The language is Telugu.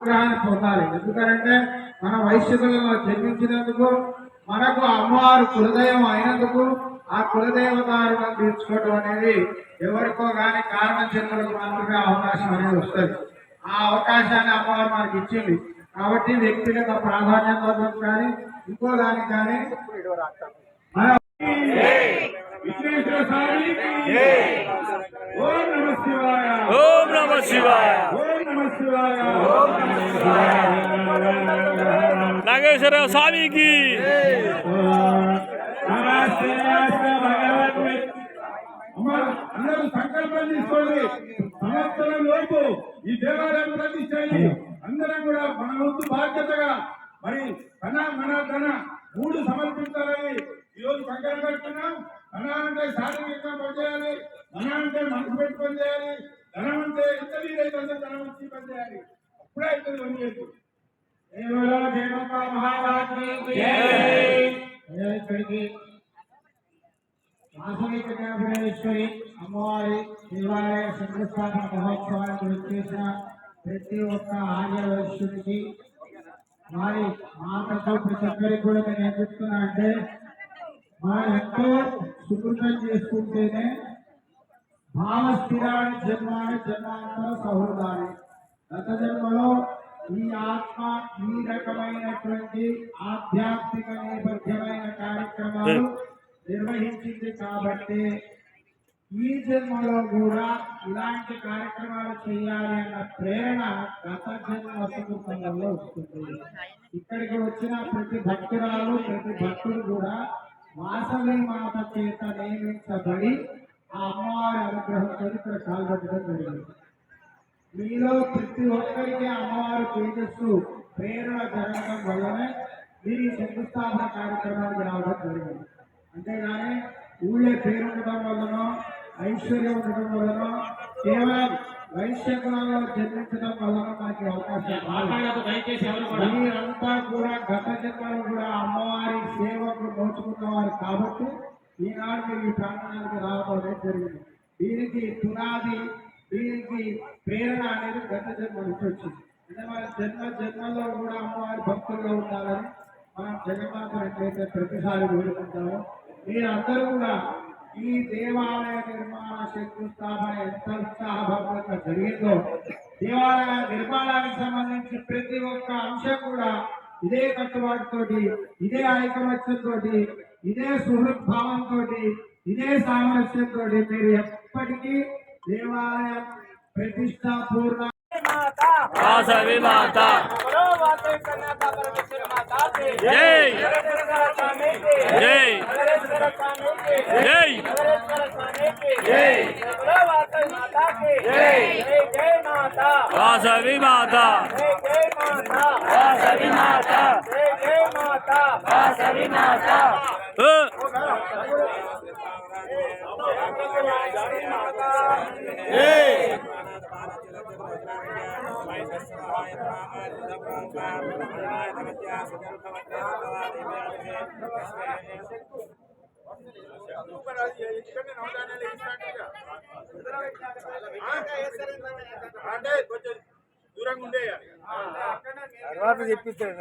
అనుగ్రహాన్ని పొందాలి. ఎందుకంటే మన వైశ్యులలో జన్మించినందుకు, మనకు అమ్మవారు కులదైవం అయినందుకు ఆ కులదేవతాలను తీర్చుకోవడం అనేది ఎవరికో కానీ కారణ జన్మలకు మాత్రమే అవకాశం అనేది వస్తుంది. ఆ అవకాశాన్ని అమ్మవారు మనకి ఇచ్చింది. కాబట్టి వ్యక్తిగత ప్రాధాన్యత కానీ ఇంకో దానికి కానీ ఓం నమః శివాయ. నాగేశ్వర స్వామికి అందరూ సంకల్పం తీసుకోండి. సంవత్సరం లోపు ఈ దేవాలయం ప్రతిష్ట అందరం కూడా మన వంతు బాధ్యతగా మరి మన ధన 3 సమర్పించాలని ఈరోజు సంకల్పం పెడుతున్నాం. ధన అంటే శారీరకంగా పనిచేయాలి, ధన అంటే మనసు పెట్టి పనిచేయాలి, ధనం అంటే ఎంత వీలైతే ధనం వచ్చి పనిచేయాలి. అప్పుడే అవుతుంది పని చేయదు. ఇక్కడికి వాసవిక జ్ఞాపనేశ్వరి అమ్మవారి దేవాలయ శంకుస్థాపన మహోత్సవానికి వచ్చేసిన ప్రతి ఒక్క ఆర్య వైశ్యుడికి వారి మాటతో ప్రతి ఒక్కరికి కూడా నేను ఏం చెప్తున్నా అంటే మనం ఎంతో సుకృతం చేసుకుంటేనే భావస్థిరాన్ని జన్మాన్ని జన్మాంతర సౌహృదాన్ని గత జన్మలో ఈ ఆత్మ ఈ రకమైనటువంటి ఆధ్యాత్మిక నేపథ్యమైన కార్యక్రమాలు నిర్వహించింది. కాబట్టి ఈ జన్మలో కూడా ఇలాంటి కార్యక్రమాలు చేయాలి అన్న ప్రేరణ గత జన్మ సందర్భంలో వస్తుంది. ఇక్కడికి వచ్చిన ప్రతి భక్తురాలు ప్రతి భక్తుడు కూడా వాసవి మాత చేత నియమించబడి ఆ అమ్మవారి అనుగ్రహంతో ఇక్కడ కాల్పట్టడం జరిగింది. మీలో ప్రతి ఒక్కరికి అమ్మవారి తేజస్సు ప్రేరణ జరగడం వల్లనే మీరు ఈ శంకుస్థాపన కార్యక్రమానికి రావడం జరిగింది. అంతేగాని ఊళ్ళో పేరుండటం వల్లనో ఐశ్వర్యం ఉండటం వల్లనో కేవలం వైశ్యకులంలో జన్మించడం వలన మనకి అవకాశం. మీరంతా కూడా గత జన్మలో కూడా అమ్మవారి సేవకు నోచుకున్నవారు కాబట్టి ఈనాడు మీరు ఈ ప్రాంతానికి రావడం జరిగింది. దీనికి పునాది, దీనికి ప్రేరణ అనేది గత జన్మ నుంచి వచ్చింది. అంటే మన జన్మలో కూడా అమ్మవారి భక్తులుగా ఉండాలని మనం జగన్మాత ఎట్లయితే ప్రతిసారి వేడుకుంటామో మీరందరూ కూడా ఈ దేవాలయ నిర్మాణ శంకుస్థాపన ఎంత ఉత్సాహభావంగా జరిగిందో దేవాలయ నిర్మాణానికి సంబంధించి ప్రతి ఒక్క అంశం కూడా ఇదే కట్టుబాటుతోటి, ఇదే ఐకమత్యంతో, ఇదే సుహృద్భావంతో, ఇదే సామరస్యంతో మీరు ఎప్పటికీ దేవాలయం ప్రతిష్ట పూర్ణ వాసవి మాత జై జై జై వాసవి మాత వాసవి మాత వాసవి మాత అంటే కొంచెం దూరంగా ఉండే తర్వాత చెప్పిస్తాడు.